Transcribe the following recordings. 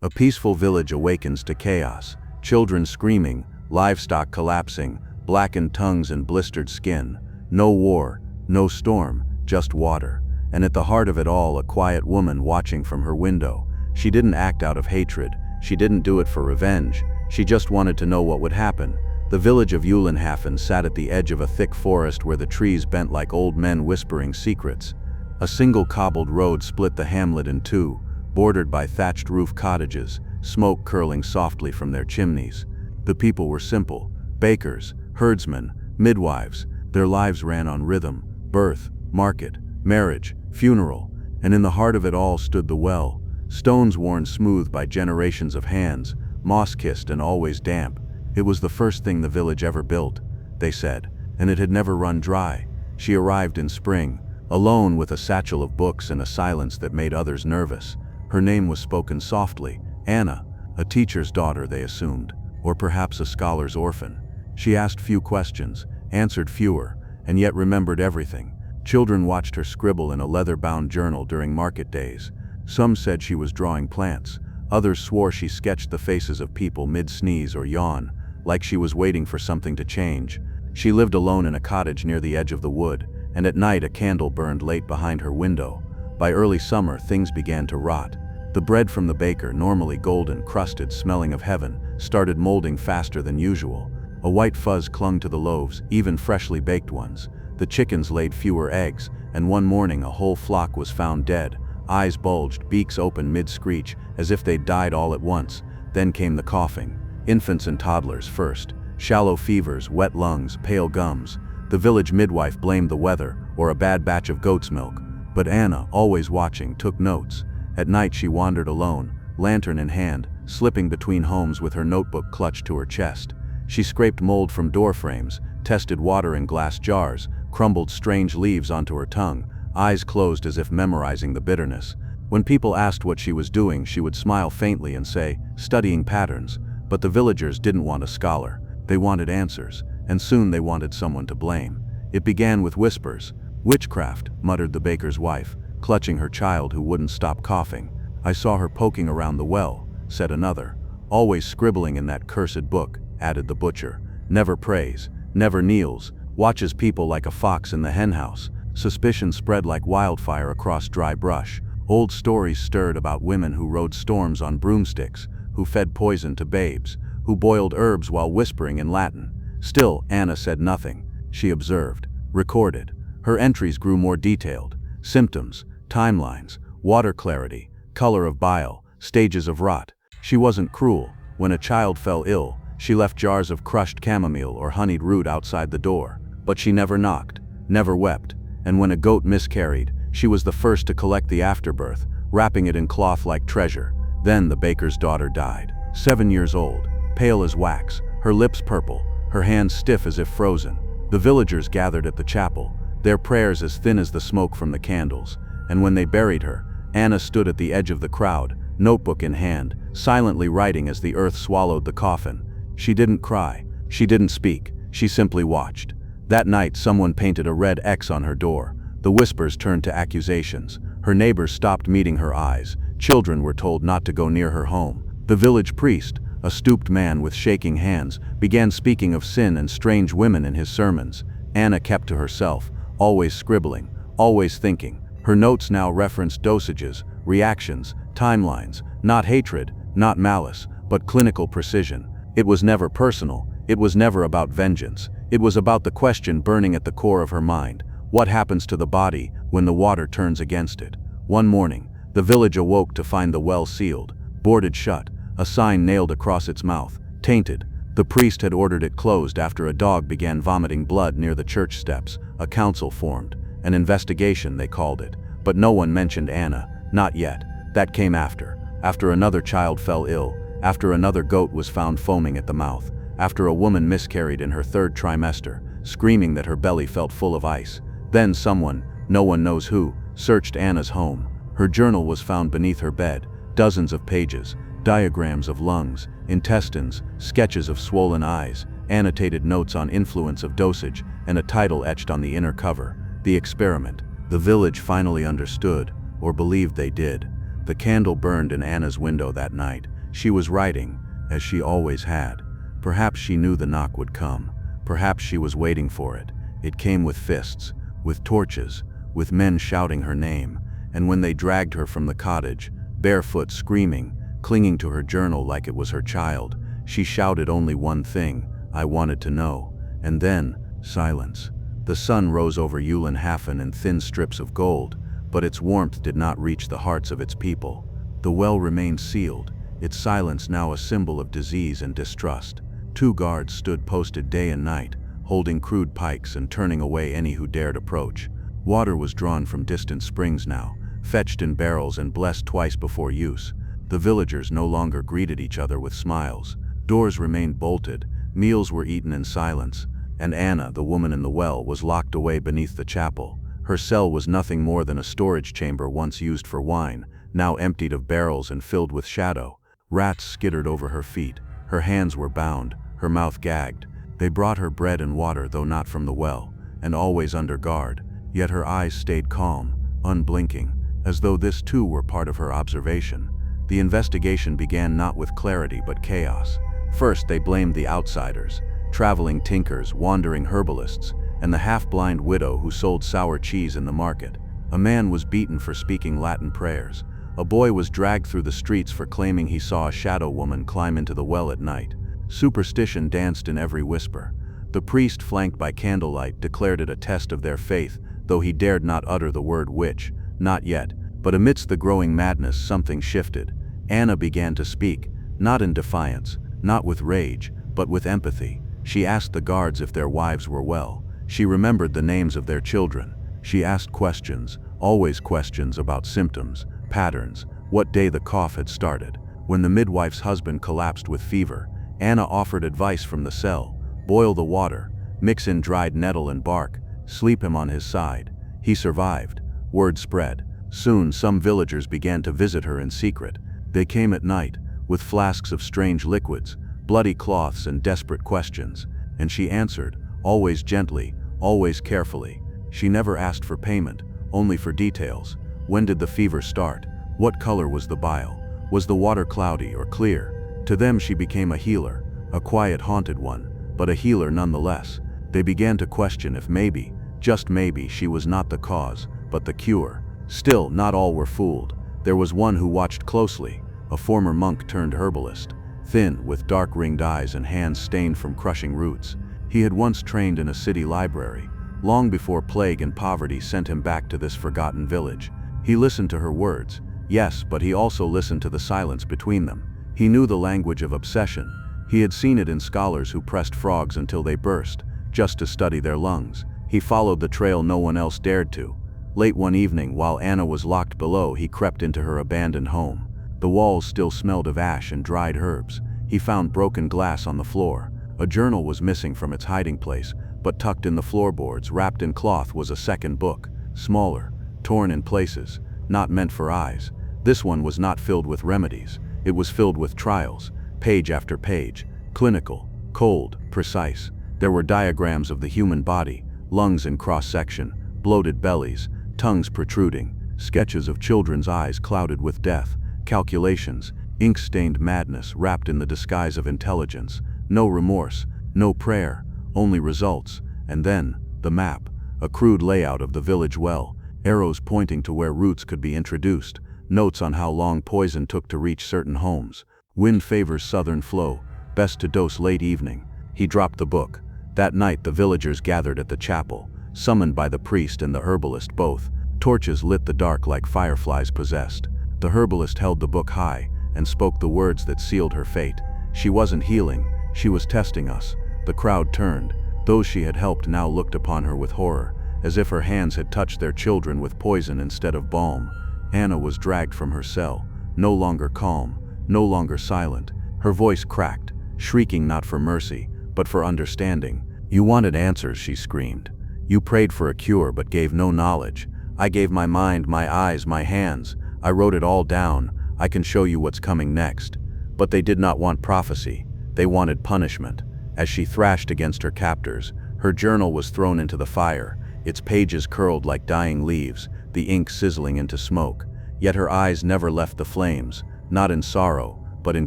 A peaceful village awakens to chaos. Children screaming, livestock collapsing, blackened tongues and blistered skin. No war, no storm, just water. And at the heart of it all, a quiet woman watching from her window. She didn't act out of hatred. She didn't do it for revenge. She just wanted to know what would happen. The village of Eulenhafen sat at the edge of a thick forest where the trees bent like old men whispering secrets. A single cobbled road split the hamlet in two, bordered by thatched roof cottages, smoke curling softly from their chimneys. The people were simple: bakers, herdsmen, midwives. Their lives ran on rhythm: birth, market, marriage, funeral. And in the heart of it all stood the well, stones worn smooth by generations of hands, moss-kissed and always damp. It was the first thing the village ever built, they said, and it had never run dry. She arrived in spring, alone with a satchel of books and a silence that made others nervous. Her name was spoken softly: Anna, a teacher's daughter, they assumed, or perhaps a scholar's orphan. She asked few questions, answered fewer, and yet remembered everything. Children watched her scribble in a leather-bound journal during market days. Some said she was drawing plants. Others swore she sketched the faces of people mid-sneeze or yawn, like she was waiting for something to change. She lived alone in a cottage near the edge of the wood, and at night a candle burned late behind her window. By early summer, things began to rot. The bread from the baker, normally golden, crusted, smelling of heaven, started molding faster than usual. A white fuzz clung to the loaves, even freshly baked ones. The chickens laid fewer eggs, and one morning a whole flock was found dead. Eyes bulged, beaks open mid-screech, as if they'd died all at once. Then came the coughing. Infants and toddlers first. Shallow fevers, wet lungs, pale gums. The village midwife blamed the weather, or a bad batch of goat's milk. But Anna, always watching, took notes. At night she wandered alone, lantern in hand, slipping between homes with her notebook clutched to her chest. She scraped mold from door frames, tested water in glass jars, crumbled strange leaves onto her tongue, eyes closed as if memorizing the bitterness. When people asked what she was doing, she would smile faintly and say, "Studying patterns." But the villagers didn't want a scholar. They wanted answers, and soon they wanted someone to blame. It began with whispers. "Witchcraft," muttered the baker's wife, clutching her child who wouldn't stop coughing. "I saw her poking around the well," said another. "Always scribbling in that cursed book," added the butcher. "Never prays, never kneels, watches people like a fox in the henhouse." Suspicion spread like wildfire across dry brush. Old stories stirred about women who rode storms on broomsticks, who fed poison to babes, who boiled herbs while whispering in Latin. Still, Anna said nothing. She observed, recorded. Her entries grew more detailed. Symptoms, timelines, water clarity, color of bile, stages of rot. She wasn't cruel. When a child fell ill, she left jars of crushed chamomile or honeyed root outside the door. But she never knocked, never wept. And when a goat miscarried, she was the first to collect the afterbirth, wrapping it in cloth like treasure. Then the baker's daughter died. 7 years old, pale as wax, her lips purple, her hands stiff as if frozen. The villagers gathered at the chapel, their prayers as thin as the smoke from the candles. And when they buried her, Anna stood at the edge of the crowd, notebook in hand, silently writing as the earth swallowed the coffin. She didn't cry, she didn't speak, she simply watched. That night someone painted a red X on her door. The whispers turned to accusations. Her neighbors stopped meeting her eyes. Children were told not to go near her home. The village priest, a stooped man with shaking hands, began speaking of sin and strange women in his sermons. Anna kept to herself, always scribbling, always thinking. Her notes now referenced dosages, reactions, timelines, not hatred, not malice, but clinical precision. It was never personal. It was never about vengeance. It was about the question burning at the core of her mind. What happens to the body when the water turns against it? One morning, the village awoke to find the well sealed, boarded shut, a sign nailed across its mouth, tainted. The priest had ordered it closed after a dog began vomiting blood near the church steps. A council formed. An investigation, they called it. But no one mentioned Anna, not yet. That came after. After another child fell ill, after another goat was found foaming at the mouth, after a woman miscarried in her 3rd trimester, screaming that her belly felt full of ice. Then someone, no one knows who, searched Anna's home. Her journal was found beneath her bed, dozens of pages, diagrams of lungs, intestines, sketches of swollen eyes, annotated notes on influence of dosage, and a title etched on the inner cover, The Experiment. The village finally understood, or believed they did. The candle burned in Anna's window that night, She was writing, as she always had. Perhaps she knew the knock would come. Perhaps she was waiting for it. It came with fists, with torches, with men shouting her name, and when they dragged her from the cottage, barefoot, screaming, clinging to her journal like it was her child, she shouted only one thing: "I wanted to know." And then, silence. The sun rose over Eulenhafen in thin strips of gold, but its warmth did not reach the hearts of its people. The well remained sealed, its silence now a symbol of disease and distrust. 2 guards stood posted day and night, holding crude pikes and turning away any who dared approach. Water was drawn from distant springs now, fetched in barrels and blessed twice before use. The villagers no longer greeted each other with smiles. Doors remained bolted, meals were eaten in silence, and Anna, the woman in the well, was locked away beneath the chapel. Her cell was nothing more than a storage chamber once used for wine, now emptied of barrels and filled with shadow. Rats skittered over her feet, her hands were bound, her mouth gagged. They brought her bread and water, though not from the well, and always under guard, yet her eyes stayed calm, unblinking, as though this too were part of her observation. The investigation began not with clarity but chaos. First they blamed the outsiders, traveling tinkers, wandering herbalists, and the half-blind widow who sold sour cheese in the market. A man was beaten for speaking Latin prayers. A boy was dragged through the streets for claiming he saw a shadow woman climb into the well at night. Superstition danced in every whisper. The priest, flanked by candlelight, declared it a test of their faith, though he dared not utter the word witch. Not yet. But amidst the growing madness, something shifted. Anna began to speak, not in defiance, not with rage, but with empathy. She asked the guards if their wives were well. She remembered the names of their children. She asked questions, always questions about symptoms, patterns, what day the cough had started. When the midwife's husband collapsed with fever, Anna offered advice from the cell: boil the water, mix in dried nettle and bark, sleep him on his side. He survived. Word spread. Soon some villagers began to visit her in secret. They came at night, with flasks of strange liquids, bloody cloths and desperate questions, and she answered, always gently, always carefully. She never asked for payment, only for details. When did the fever start? What color was the bile? Was the water cloudy or clear? To them she became a healer, a quiet, haunted one, but a healer nonetheless. They began to question if maybe, just maybe, she was not the cause, but the cure. Still, not all were fooled. There was one who watched closely, a former monk turned herbalist, thin, with dark ringed eyes and hands stained from crushing roots. He had once trained in a city library, long before plague and poverty sent him back to this forgotten village. He listened to her words, yes, but he also listened to the silence between them. He knew the language of obsession. He had seen it in scholars who pressed frogs until they burst, just to study their lungs. He followed the trail no one else dared to. Late one evening, while Anna was locked below, he crept into her abandoned home. The walls still smelled of ash and dried herbs. He found broken glass on the floor. A journal was missing from its hiding place, but tucked in the floorboards, wrapped in cloth, was a second book, smaller, torn in places, not meant for eyes. This one was not filled with remedies. It was filled with trials, page after page, clinical, cold, precise. There were diagrams of the human body, lungs in cross-section, bloated bellies, tongues protruding, sketches of children's eyes clouded with death, calculations, ink-stained madness wrapped in the disguise of intelligence. No remorse, no prayer, only results. And then, the map, a crude layout of the village well, arrows pointing to where roots could be introduced, notes on how long poison took to reach certain homes. Wind favors southern flow, best to dose late evening. He dropped the book. That night the villagers gathered at the chapel, summoned by the priest and the herbalist both. Torches lit the dark like fireflies possessed. The herbalist held the book high and spoke the words that sealed her fate. She wasn't healing, she was testing us. The crowd turned. Those she had helped now looked upon her with horror, as if her hands had touched their children with poison instead of balm. Anna was dragged from her cell, no longer calm, no longer silent. Her voice cracked, shrieking not for mercy, but for understanding. You wanted answers, she screamed. You prayed for a cure but gave no knowledge. I gave my mind, my eyes, my hands. I wrote it all down. I can show you what's coming next. But they did not want prophecy. They wanted punishment. As she thrashed against her captors, her journal was thrown into the fire, its pages curled like dying leaves, the ink sizzling into smoke. Yet her eyes never left the flames, not in sorrow, but in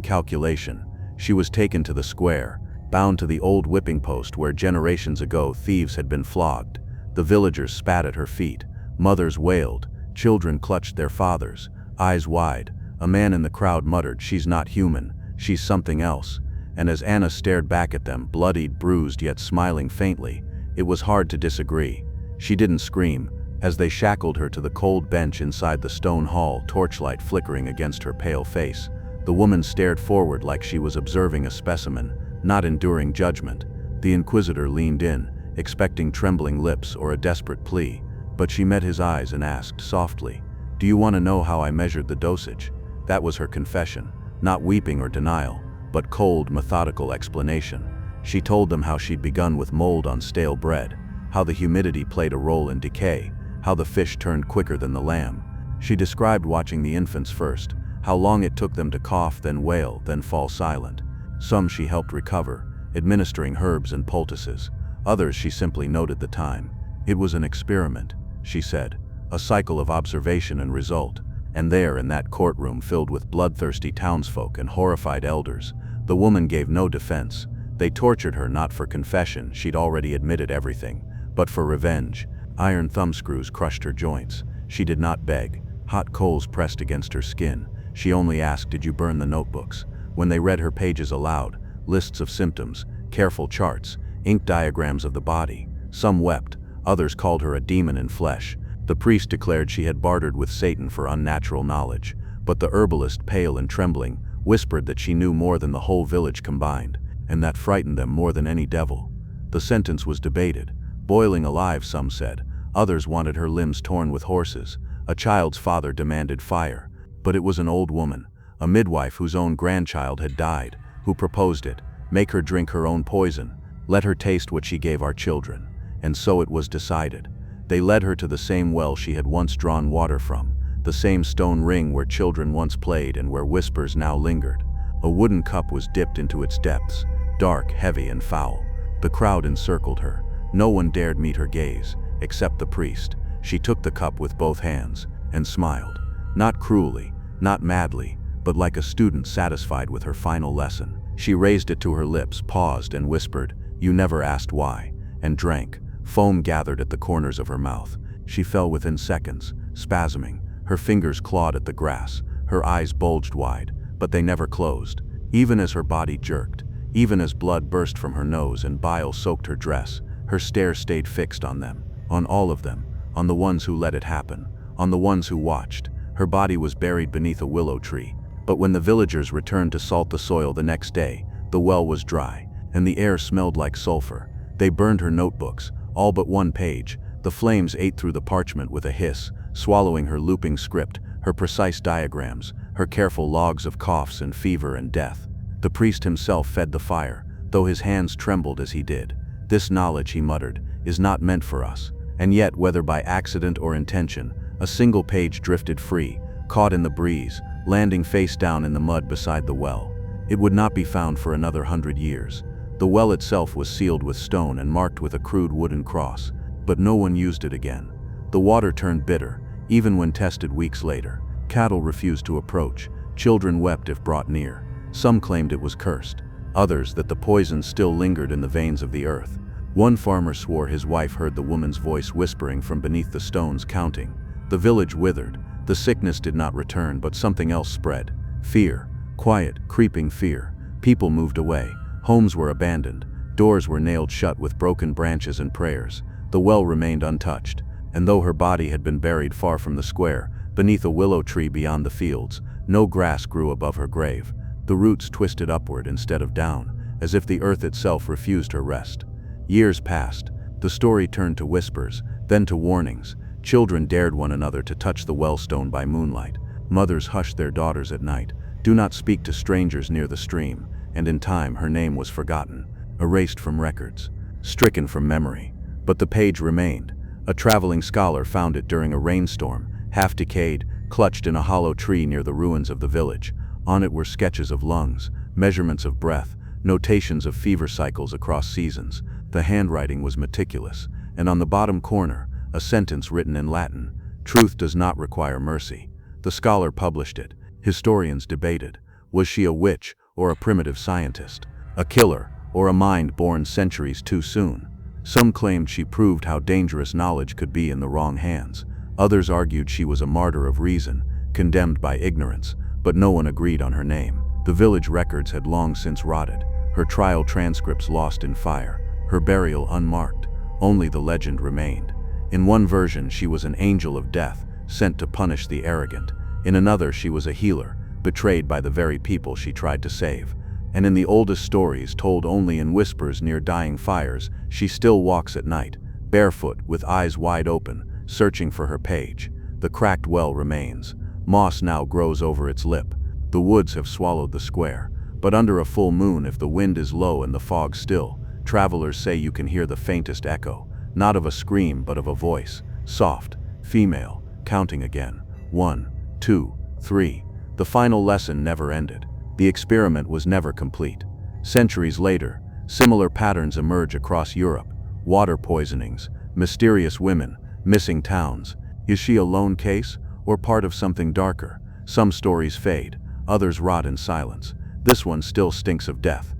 calculation. She was taken to the square, bound to the old whipping post where generations ago thieves had been flogged. The villagers spat at her feet. Mothers wailed. Children clutched their fathers, eyes wide. A man in the crowd muttered, "She's not human, she's something else." And as Anna stared back at them, bloodied, bruised, yet smiling faintly, it was hard to disagree. She didn't scream. As they shackled her to the cold bench inside the stone hall, torchlight flickering against her pale face, the woman stared forward like she was observing a specimen, not enduring judgment. The inquisitor leaned in, expecting trembling lips or a desperate plea, but she met his eyes and asked softly, "Do you want to know how I measured the dosage?" That was her confession, not weeping or denial, but cold, methodical explanation. She told them how she'd begun with mold on stale bread, how the humidity played a role in decay, how the fish turned quicker than the lamb. She described watching the infants first, how long it took them to cough, then wail, then fall silent. Some she helped recover, administering herbs and poultices. Others she simply noted the time. It was an experiment, she said, a cycle of observation and result. And there, in that courtroom filled with bloodthirsty townsfolk and horrified elders, the woman gave no defense. They tortured her not for confession, she'd already admitted everything, but for revenge. Iron thumbscrews crushed her joints. She did not beg. Hot coals pressed against her skin. She only asked, "Did you burn the notebooks?" When they read her pages aloud, lists of symptoms, careful charts, ink diagrams of the body, some wept, others called her a demon in flesh. The priest declared she had bartered with Satan for unnatural knowledge, but the herbalist, pale and trembling, whispered that she knew more than the whole village combined, and that frightened them more than any devil. The sentence was debated. Boiling alive, some said. Others wanted her limbs torn with horses. A child's father demanded fire. But it was an old woman, a midwife whose own grandchild had died, who proposed it. Make her drink her own poison. Let her taste what she gave our children. And so it was decided. They led her to the same well she had once drawn water from, the same stone ring where children once played and where whispers now lingered. A wooden cup was dipped into its depths, dark, heavy, and foul. The crowd encircled her. No one dared meet her gaze, except the priest. She took the cup with both hands, and smiled. Not cruelly, not madly, but like a student satisfied with her final lesson. She raised it to her lips, paused, and whispered, "You never asked why," and drank. Foam gathered at the corners of her mouth. She fell within seconds, spasming. Her fingers clawed at the grass. Her eyes bulged wide, but they never closed. Even as her body jerked, even as blood burst from her nose and bile soaked her dress, her stare stayed fixed on them, on all of them, on the ones who let it happen, on the ones who watched. Her body was buried beneath a willow tree, but when the villagers returned to salt the soil the next day, the well was dry, and the air smelled like sulfur. They burned her notebooks, all but one page. The flames ate through the parchment with a hiss, swallowing her looping script, her precise diagrams, her careful logs of coughs and fever and death. The priest himself fed the fire, though his hands trembled as he did. "This knowledge," he muttered, "is not meant for us." And yet, whether by accident or intention, a single page drifted free, caught in the breeze, landing face down in the mud beside the well. It would not be found for another 100 years. The well itself was sealed with stone and marked with a crude wooden cross, but no one used it again. The water turned bitter, even when tested weeks later. Cattle refused to approach. Children wept if brought near. Some claimed it was cursed. Others that the poison still lingered in the veins of the earth. One farmer swore his wife heard the woman's voice whispering from beneath the stones, counting. The village withered. The sickness did not return, but something else spread. Fear. Quiet, creeping fear. People moved away. Homes were abandoned. Doors were nailed shut with broken branches and prayers. The well remained untouched, and though her body had been buried far from the square, beneath a willow tree beyond the fields, no grass grew above her grave. The roots twisted upward instead of down, as if the earth itself refused her rest. Years passed. The story turned to whispers, then to warnings. Children dared one another to touch the wellstone by moonlight. Mothers hushed their daughters at night. Do not speak to strangers near the stream. And in time her name was forgotten, erased from records, stricken from memory. But the page remained. A traveling scholar found it during a rainstorm, half decayed, clutched in a hollow tree near the ruins of the village. On it were sketches of lungs, measurements of breath, notations of fever cycles across seasons. The handwriting was meticulous, and on the bottom corner, a sentence written in Latin: "Truth does not require mercy." The scholar published it. Historians debated. Was she a witch or a primitive scientist? A killer or a mind born centuries too soon? Some claimed she proved how dangerous knowledge could be in the wrong hands. Others argued she was a martyr of reason, condemned by ignorance, but no one agreed on her name. The village records had long since rotted, her trial transcripts lost in fire, her burial unmarked. Only the legend remained. In one version, she was an angel of death, sent to punish the arrogant. In another, she was a healer, betrayed by the very people she tried to save. And in the oldest stories, told only in whispers near dying fires, she still walks at night, barefoot, with eyes wide open, searching for her page. The cracked well remains. Moss now grows over its lip. The woods have swallowed the square. But under a full moon, if the wind is low and the fog still, travelers say you can hear the faintest echo, not of a scream but of a voice, soft, female, counting again. 1, 2, 3. The final lesson never ended. The experiment was never complete. Centuries later, similar patterns emerge across Europe. Water poisonings, mysterious women, missing towns. Is she a lone case, or part of something darker? Some stories fade, others rot in silence. This one still stinks of death.